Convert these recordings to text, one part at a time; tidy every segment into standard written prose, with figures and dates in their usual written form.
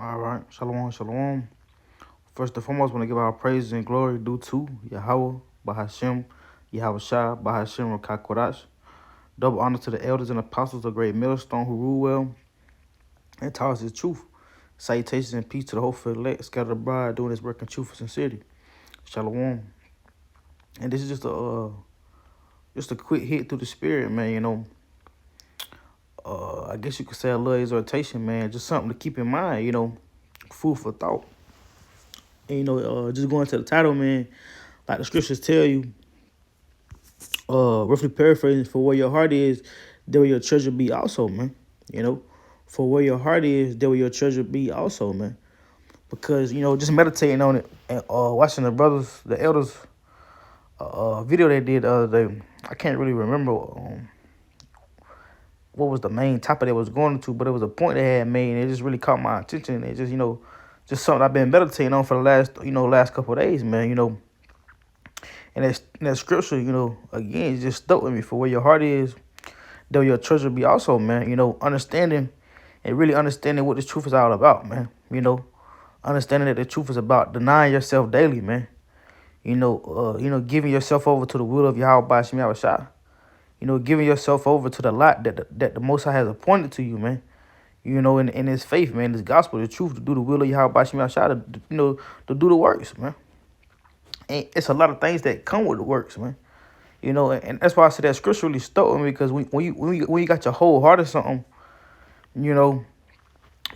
All right. Shalom, shalom. First and foremost, I want to give our praise and glory due to Yahweh, Bahashem, Yahweh Shai, Bahashem, Rakakwadash. Double honor to the elders and apostles of Great Millstone who rule well and taught us his truth. Salutations and peace to the hopeful elect, scattered abroad, doing his work in truth and sincerity. Shalom. And this is just a quick hit through the spirit, man. I guess you could say a little exhortation, man. Just something to keep in mind, food for thought. And, just going to the title, man, like the scriptures tell you, roughly paraphrasing, for where your heart is, there will your treasure be also, man. For where your heart is, there will your treasure be also, man. Because, just meditating on it and watching the elders, video they did the other day, I can't really remember what was the main topic they was going into, but it was a point they had made, and it just really caught my attention. It just, just something I've been meditating on for the last couple of days, man. And that scripture, again, it just stuck with me. For where your heart is, there your treasure be also, man. Understanding and really understanding what this truth is all about, man. Understanding that the truth is about denying yourself daily, man. Giving yourself over to the will of Yahweh Bashim Yahweh Shai. Giving yourself over to the light that the Most High has appointed to you, man. In his faith, man, this gospel, the truth, to do the will of Yahweh Bashim Yahweh Shai, to do the works, man. And it's a lot of things that come with the works, man. And that's why I said that scripture really stuck with me, because when you got your whole heart or something, you'll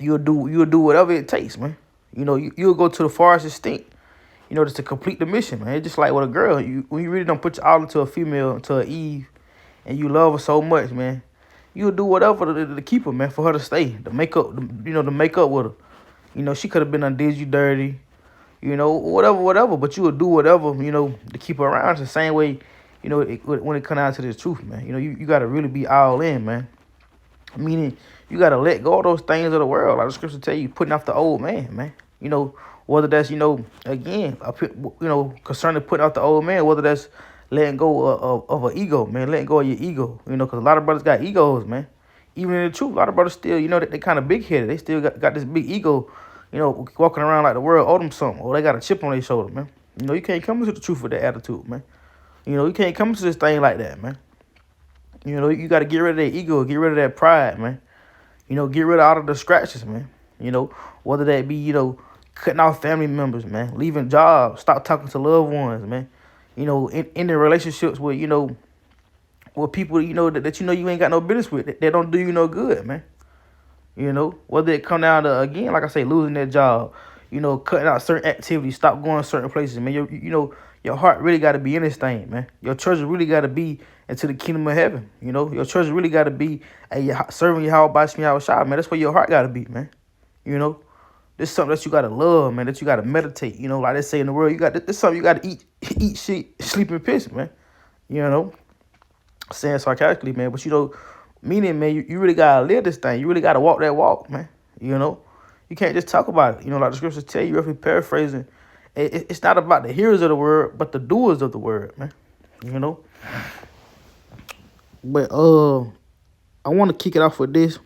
do whatever it takes, man. You'll go to the farthest extent, just to complete the mission, man. It's just like with a girl, when you really don't put your all into a female, into an Eve, and you love her so much, man, you'll do whatever to keep her, man, for her to stay, to make up, to make up with her. She could have been undid you dirty, whatever, but you would do whatever, to keep her around. It's the same way, when it comes down to this truth, man. You got to really be all in, man. Meaning, you got to let go of those things of the world. Like the scripture tell you, putting off the old man, man. Whether that's, again, concerning putting off the old man, whether that's letting go of an ego, man, letting go of your ego, because a lot of brothers got egos, man. Even in the truth, a lot of brothers still, they kind of big-headed. They still got this big ego, walking around like the world owe them something, or they got a chip on their shoulder, man. You can't come into the truth with that attitude, man. You can't come into this thing like that, man. You got to get rid of that ego, get rid of that pride, man. Get rid of all the distractions, man. Whether that be, cutting off family members, man, leaving jobs, stop talking to loved ones, man. In the relationships with, with people, that you ain't got no business with, that don't do you no good, man. Whether it come down to, again, like I say, losing that job, cutting out certain activities, stop going certain places, man. Your heart really got to be in this thing, man. Your treasure really got to be into the kingdom of heaven. Your treasure really got to be serving Yahweh Bashim Yahweh Shai, man. That's where your heart got to be, man. This is something that you got to love, man, that you got to meditate. Like they say in the world, this is something you got to eat shit, sleep and piss, man. Saying sarcastically, man, but meaning, man, you really got to live this thing. You really got to walk that walk, man. You can't just talk about it. Like the scriptures tell you, roughly paraphrasing, it's not about the hearers of the word, but the doers of the word, man. But I want to kick it off with this.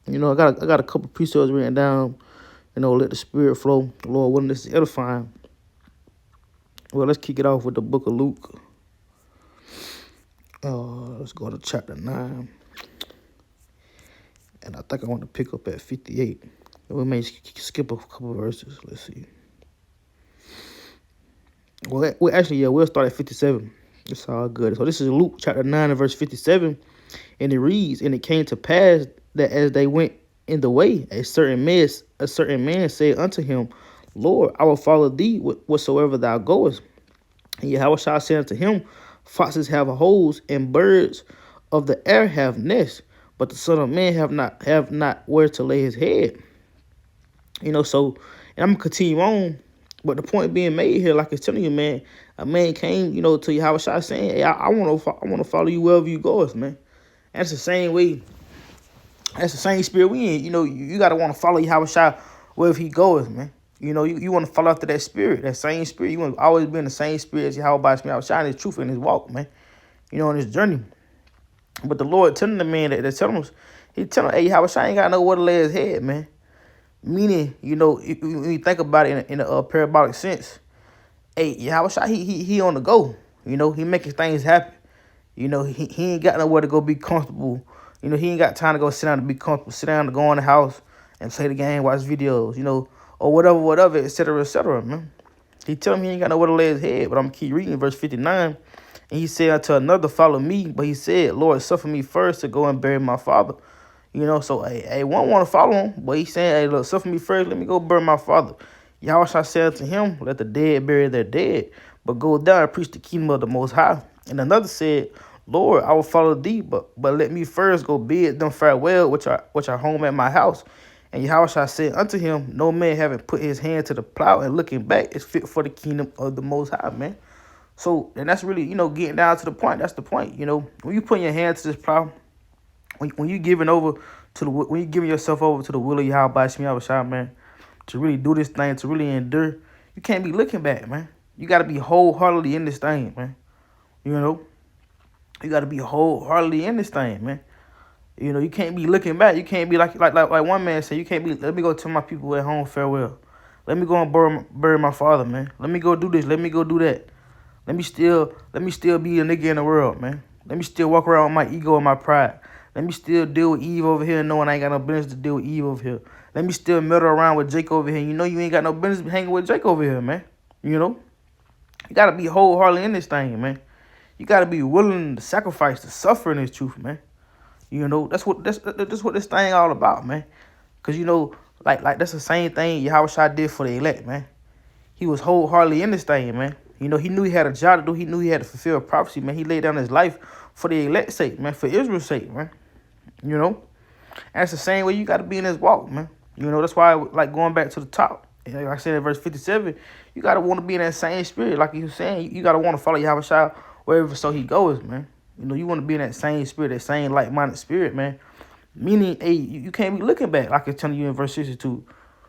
I got a couple precepts written down. Let the spirit flow. Lord willing, this is edifying. Well, let's kick it off with the book of Luke. Let's go to chapter 9. And I think I want to pick up at 58. We may skip a couple verses. Let's see. Well, actually, we'll start at 57. It's all good. So this is Luke chapter 9 and verse 57. And it reads, and it came to pass that as they went in the way, a certain man said unto him, Lord, I will follow thee whatsoever thou goest. And Yahweh shall say unto him, foxes have holes, and birds of the air have nests, but the Son of Man have not where to lay his head. So, and I'm gonna continue on, but the point being made here, like it's telling you, man, a man came, to Yahweh shall saying, hey, I want to follow you wherever you go, man. And that's the same way. That's the same spirit we in. You got to want to follow Yahweh Shai wherever he goes, man. You want to follow after that spirit, that same spirit. You want to always be in the same spirit as Yahweh Bashim Shai, his truth in his walk, man. On his journey. But the Lord telling the man that telling him, he telling him, hey, Yahweh Shai ain't got nowhere to lay his head, man. Meaning, when you think about it in a parabolic sense, hey, Yahweh he on the go. He making things happen. He ain't got nowhere to go be comfortable. He ain't got time to go sit down to be comfortable. Sit down to go in the house and play the game, watch videos, or whatever, etc., man. He tell me he ain't got nowhere to lay his head, but I'm going to keep reading verse 59. And he said unto another, follow me. But he said, Lord, suffer me first to go and bury my father. So one want to follow him, but he saying, hey, look, suffer me first, let me go bury my father. Yahweh shall say unto him, let the dead bury their dead, but go down and preach the kingdom of the Most High. And another said, Lord, I will follow thee, but let me first go bid them farewell, which are home at my house. And Yahweh shall say unto him, no man having put his hand to the plow and looking back is fit for the kingdom of the Most High, man. So, and that's really, getting down to the point. That's the point, when you put your hand to this plow, when you giving over when you giving yourself over to the will of Yahweh by Shema, man, to really do this thing, to really endure, you can't be looking back, man. You got to be wholeheartedly in this thing, man. You got to be wholeheartedly in this thing, man. You can't be looking back. You can't be like one man said, you can't be, let me go tell my people at home farewell. Let me go and bury my father, man. Let me go do this. Let me go do that. Let me still be a nigga in the world, man. Let me still walk around with my ego and my pride. Let me still deal with Eve over here knowing I ain't got no business to deal with Eve over here. Let me still meddle around with Jake over here. You ain't got no business hanging with Jake over here, man. You got to be wholeheartedly in this thing, man. You got to be willing to sacrifice, to suffer in this truth, man. That's what this thing all about, man. Because, like that's the same thing Yahweh did for the elect, man. He was wholeheartedly in this thing, man. He knew he had a job to do. He knew he had to fulfill prophecy, man. He laid down his life for the elect's sake, man, for Israel's sake, man. And it's the same way you got to be in this walk, man. That's why, like, going back to the top, like I said in verse 57, you got to want to be in that same spirit. Like he was saying, you got to want to follow Yahweh wherever so he goes, man. You want to be in that same spirit, that same like-minded spirit, man. Meaning, hey, you can't be looking back, like it's telling you in verse 62,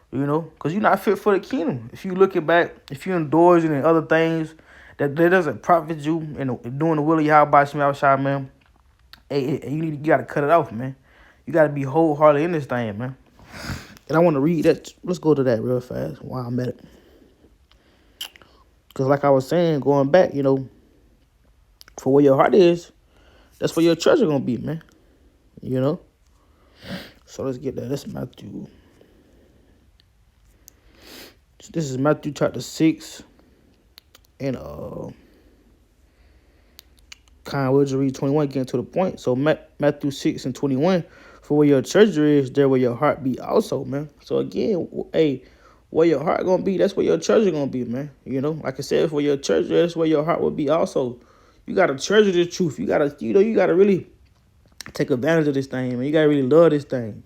because you're not fit for the kingdom. If you looking back, if you're indulging in other things that doesn't profit you and doing the will of Yahweh, man, hey, you got to cut it off, man. You got to be wholeheartedly in this thing, man. And I want to read that. Let's go to that real fast while I'm at it. Because like I was saying, going back, for where your heart is, that's where your treasure going to be, man. So let's get that. That's Matthew. This is Matthew chapter 6. And we'll just read 21, getting to the point. So Matthew 6 and 21. For where your treasure is, there will your heart be also, man. So again, hey, where your heart gonna be, that's where your treasure gonna be, man. Like I said, for your treasure, that's where your heart will be also. You gotta treasure the truth. You gotta really take advantage of this thing, man. You gotta really love this thing,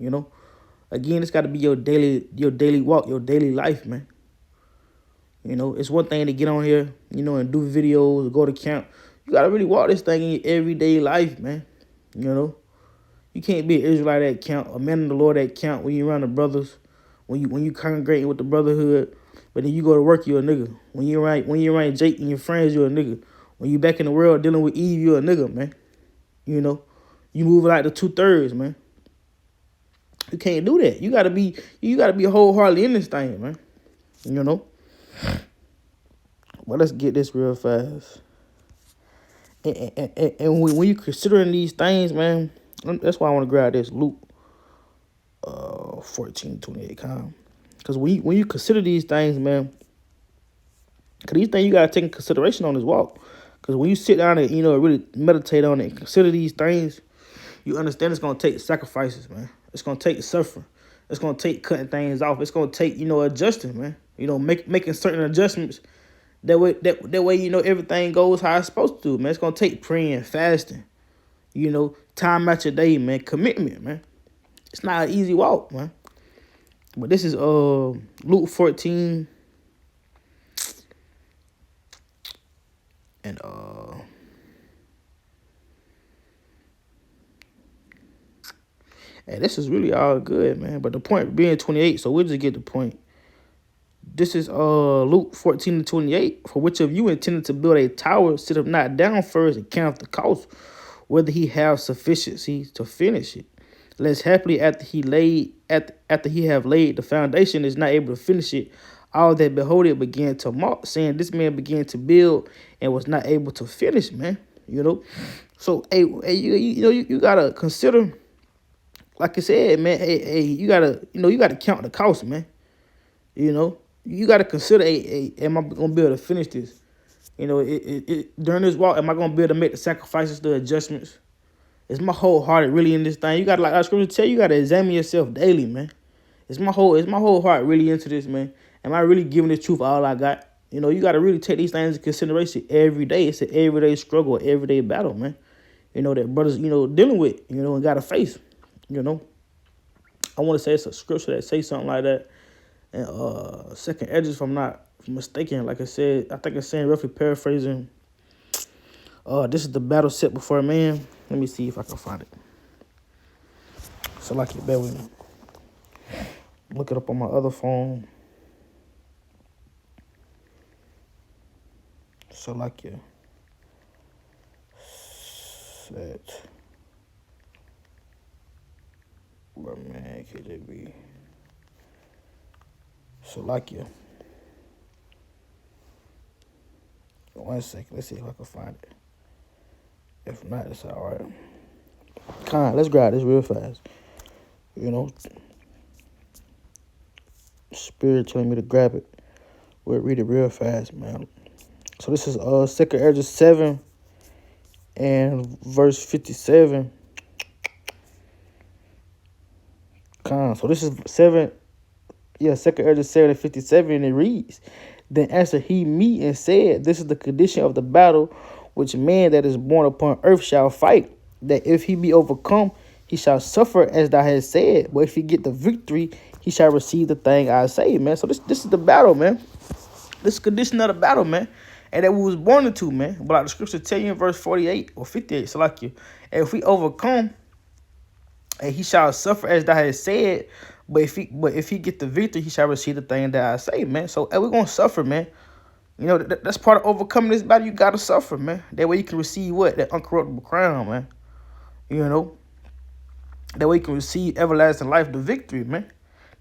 Again, it's gotta be your daily walk, your daily life, man. It's one thing to get on here, and do videos, go to camp. You gotta really walk this thing in your everyday life, man. You can't be an Israelite at camp, a man of the Lord at camp when you around the brothers, when you congregating with the brotherhood, but then you go to work, you're a nigga. When you around Jake and your friends, you're a nigga. When you back in the world dealing with Eve, you're a nigga, man. You move like the 2/3, man. You can't do that. You gotta be wholeheartedly in this thing, man. Well, let's get this real fast. And when you considering these things, man, that's why I want to grab this Luke 14:28. Because when you consider these things, man, because these things you got to take in consideration on this walk. Because when you sit down and, really meditate on it and consider these things, you understand it's going to take sacrifices, man. It's going to take suffering. It's going to take cutting things off. It's going to take, adjusting, man. Making certain adjustments. That way, everything goes how it's supposed to, man. It's going to take praying, fasting, time out your day, man. Commitment, man. It's not an easy walk, man. But this is Luke 14 and this is really all good, man. But the point being 28, so we'll just get the point. This is Luke 14:28. For which of you intended to build a tower, sit up not down first and count the cost, whether he have sufficiency to finish it. less happily after he have laid the foundation is not able to finish it. All that behold it began to mock, saying, "This man began to build and was not able to finish." Man, you know. So, hey, you gotta consider, like I said, man. Hey, you gotta count the cost, man. You know, you gotta consider, am I gonna be able to finish this? You know, during this walk, am I gonna be able to make the sacrifices, the adjustments? Is my whole heart really in this thing? You gotta, like our scripture tell you, gotta examine yourself daily, man. Is my whole heart really into this, man? Am I really giving the truth all I got? You know, you gotta really take these things into consideration every day. It's an everyday struggle, an everyday battle, man. You know, that brothers, dealing with, and gotta face. You know. I wanna say it's a scripture that say something like that. And second Esdras, if I'm not mistaken, like I said, I think it's saying, roughly paraphrasing, this is the battle set before man. Let me see if I can find it. So like, bear with me. Look it up on my other phone. So like, set. Where man, KJB. So like, 1 second. Let's see if I can find it. If not, it's all right. Let's grab this real fast. Spirit telling me to grab it. We'll read it real fast, man. So this is 2 Esdras 7 and verse 57. So this is 7. Yeah, 2 Esdras 7 and 57, and it reads, "Then answered he me and said, This is the condition of the battle which man that is born upon earth shall fight, that if he be overcome, he shall suffer as thou hast said, but if he get the victory, he shall receive the thing I say," man. So this is the battle, man. This is the condition of the battle, man. And that we was born into, man. But like the scripture tell you in verse 48 or 58, so like you, and if we overcome, and he shall suffer as thou hast said, but if he get the victory, he shall receive the thing that I say, man. So we're gonna suffer, man. That's part of overcoming this battle. You gotta suffer, man. That way you can receive what? That uncorruptible crown, man. That way you can receive everlasting life, the victory, man.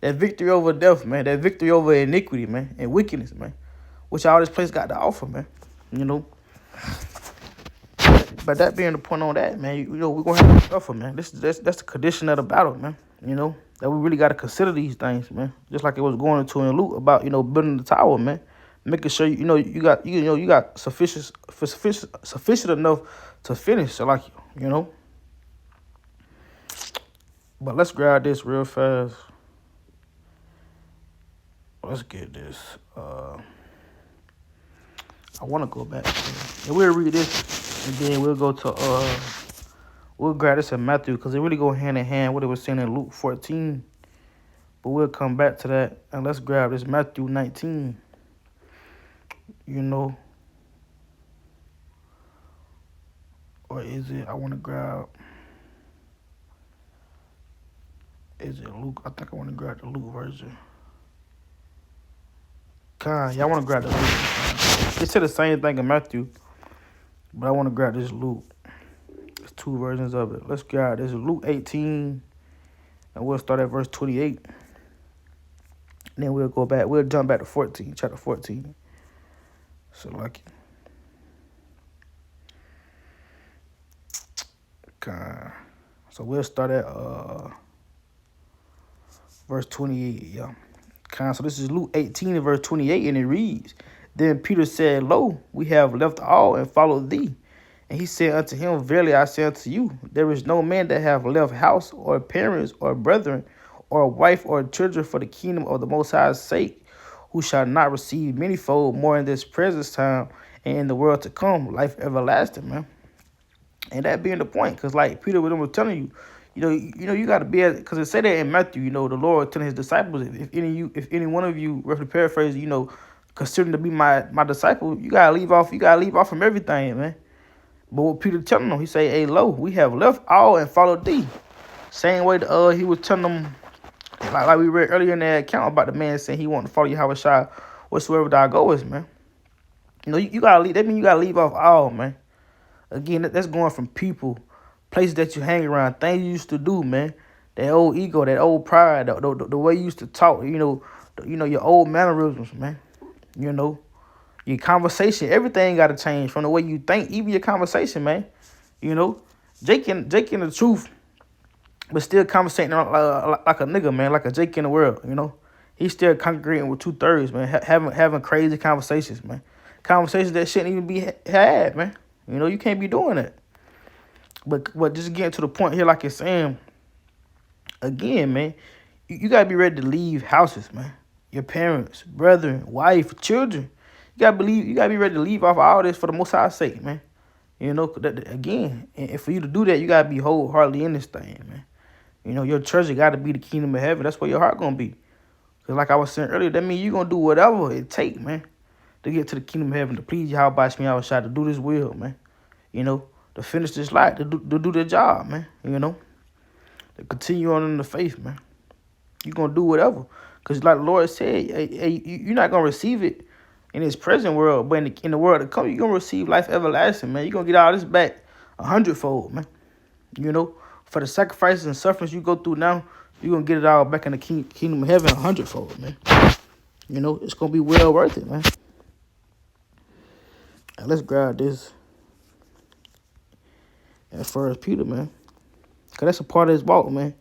That victory over death, man. That victory over iniquity, man, and wickedness, man. Which all this place got to offer, man. But that being the point on that, man, we're gonna have to suffer, man. That's the condition of the battle, man. That we really gotta consider these things, man. Just like it was going into in Luke about, building the tower, man. Making sure you got sufficient enough to finish. So like, But let's grab this real fast. Let's get this. I want to go back. And we'll read this, and then we'll go to we'll grab this in Matthew, because it really go hand in hand what it was saying in Luke 14. But we'll come back to that, and let's grab this Matthew 19. Or is it? I want to grab. Is it Luke? I think I want to grab the Luke version. Y'all want to grab the Luke. It said the same thing in Matthew, but I want to grab this Luke. There's two versions of it. Let's grab this Luke 18, and we'll start at verse 28. And then we'll go back. We'll jump back to 14, chapter 14. So like, so we'll start at verse 28, yeah. So this is Luke 18 and verse 28, and it reads, "Then Peter said, Lo, we have left all and followed thee. And he said unto him, Verily I say unto you, there is no man that have left house or parents or brethren or wife or children for the kingdom of the Most High's sake, who shall not receive manyfold more in this present time and in the world to come, life everlasting," man. And that being the point, because like Peter was telling you, you got to be, because it said that in Matthew, the Lord telling his disciples, if any one of you, roughly paraphrase, considering to be my disciple, you gotta leave off from everything, man. But what Peter telling them, he say, "Hey, lo, we have left all and followed thee." Same way he was telling them, like we read earlier in that account about the man saying he wanted to follow Yahushua whatsoever thou goest, man. You gotta leave. That means you gotta leave off all, man. Again, that's going from people, places that you hang around, things you used to do, man. that old ego, that old pride, the way you used to talk, your old mannerisms, man. You know, your conversation, everything got to change from the way you think, even your conversation, man. You know, Jake in the truth, but still conversating like a nigga, man, like a Jake in the world. He's still congregating with 2/3, man, having crazy conversations, man. Conversations that shouldn't even be had, man. You can't be doing that. But just getting to the point here, like you're saying, again, man, you gotta be ready to leave houses, man. Your parents, brethren, wife, children. You gotta be ready to leave off all this for the Most High's sake, man. Again, and for you to do that, you gotta be wholeheartedly in this thing, man. Your treasure gotta be the kingdom of heaven. That's where your heart gonna be. Cause like I was saying earlier, that means you gonna do whatever it take, man, to get to the kingdom of heaven, to please Yahweh Shemi Yahushua, to do this will, man. To finish this life, to do the job, man. To continue on in the faith, man. You gonna do whatever. Cause like the Lord said, hey, you're not gonna receive it in this present world, but in the world to come, you're gonna receive life everlasting, man. You're gonna get all this back 100-fold, man. For the sacrifices and sufferings you go through now, you're gonna get it all back in the kingdom of heaven 100-fold, man. It's gonna be well worth it, man. Now, let's grab this at First Peter, man. Cause that's a part of his walk, man.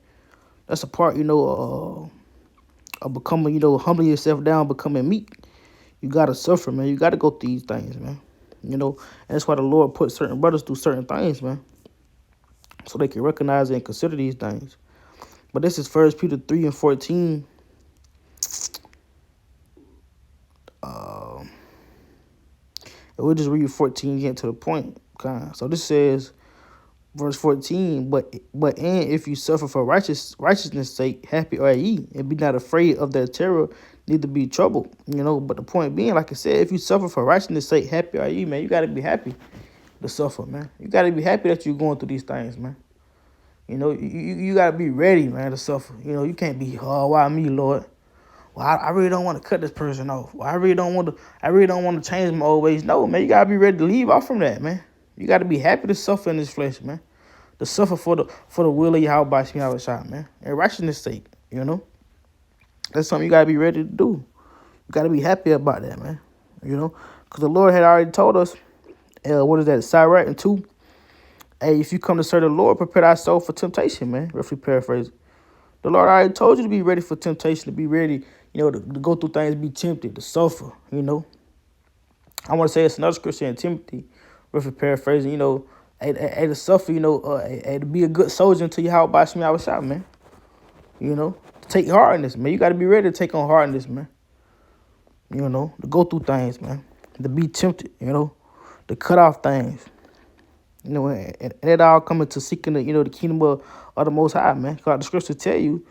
That's a part, of becoming, humbling yourself down, becoming meek. You gotta suffer, man. You gotta go through these things, man. And that's why the Lord put certain brothers through certain things, man, so they can recognize and consider these things. But this is 1 Peter 3:14. And we'll just read 14, get to the point. Okay. So this says, verse 14, but and if you suffer for righteousness' sake, happy are ye, and be not afraid of their terror, neither be troubled. But the point being, like I said, if you suffer for righteousness' sake, happy are ye, man. You gotta be happy to suffer, man. You gotta be happy that you're going through these things, man. You gotta be ready, man, to suffer. You can't be, oh, why me, Lord? Well, I really don't want to cut this person off. Well, I really don't want to change my old ways. No, man, you gotta be ready to leave off from that, man. You gotta be happy to suffer in this flesh, man. To suffer for the will of Yahweh Shemi Yahushua, man. And righteousness' sake, That's something you gotta be ready to do. You gotta be happy about that, man. Because the Lord had already told us, what is that, Sirach and 2? Hey, if you come to serve the Lord, prepare thy soul for temptation, man. Roughly paraphrase. The Lord already told you to be ready for temptation, to be ready, to go through things, be tempted, to suffer, I want to say it's another scripture in Timothy, roughly paraphrasing, to suffer, to be a good soldier until you Yahweh Shemi Yahushua, man. To take heart in this, man. You got to be ready to take on heart in this, man. To go through things, man. To be tempted, to cut off things. And it all coming to seeking the kingdom of the Most High, man. Because the scripture tell you,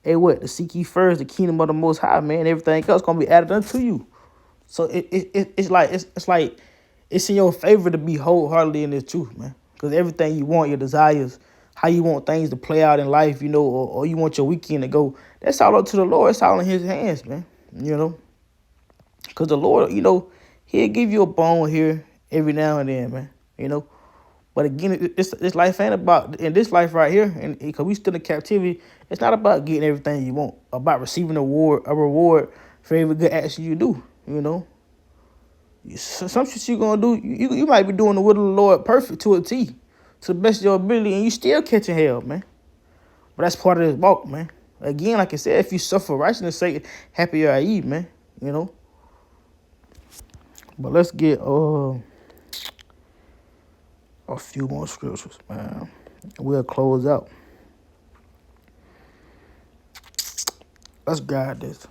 hey, to seek ye first the kingdom of the Most High, man. And everything else gonna be added unto you. So it's like it's in your favor to be wholeheartedly in this truth, man. Because everything you want, your desires, how you want things to play out in life, or you want your weekend to go, that's all up to the Lord. It's all in His hands, man. Because the Lord, He'll give you a bone here every now and then, man. But again, this life ain't about, in this life right here, and because we still in captivity, it's not about getting everything you want, about receiving a reward for every good action you do, Some shit you gonna do, you might be doing the will of the Lord perfect to a T, to the best of your ability, and you still catching hell, man. But that's part of this walk, man. Again, like I said, if you suffer righteousness' sake, happy are ye, man, But let's get, a few more scriptures, man. We'll close out. Let's grab this.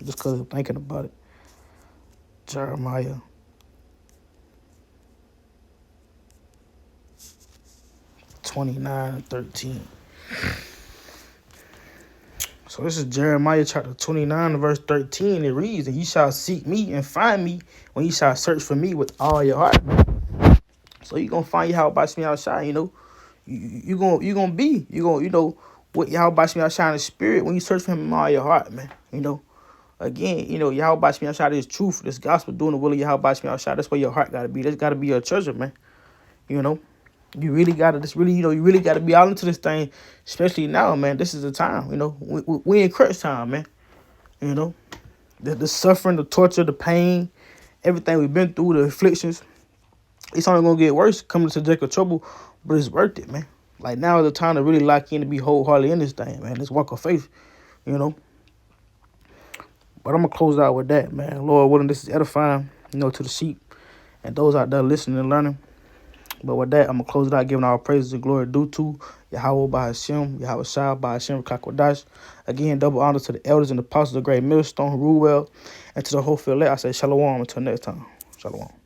Just because I'm thinking about it. Jeremiah 29:13. So this is Jeremiah chapter 29, verse 13. It reads, and ye shall seek me and find me when ye shall search for me with all your heart. So you're going to find Yahweh Shemi Yahushua, You're going to be, with Yahweh Shemi Yahushua in the spirit when you search for him in all your heart, man. Again, Yahweh Shemi Yahushua is truth. This gospel doing the will of Yahweh Shemi Yahushua. That's where your heart got to be. That's got to be your treasure, man. You really gotta just really, you really gotta be all into this thing, especially now, man. This is the time, we in crunch time, man. You know, the suffering, the torture, the pain, everything we've been through, the afflictions. It's only gonna get worse coming to Jacob trouble, but it's worth it, man. Like now is the time to really lock in to be wholeheartedly in this thing, man. This walk of faith, you know. But I'm gonna close out with that, man. Lord willing, this is edifying, to the sheep and those out there listening and learning. But with that, I'm gonna close it out, giving our praises and glory due to Yahweh by Hashem, Yahweh Shah by Hashem Kakwadash. Again, double honor to the elders and the apostles of Great Millstone who rule well, and to the whole field. I say shalom until next time. Shalom.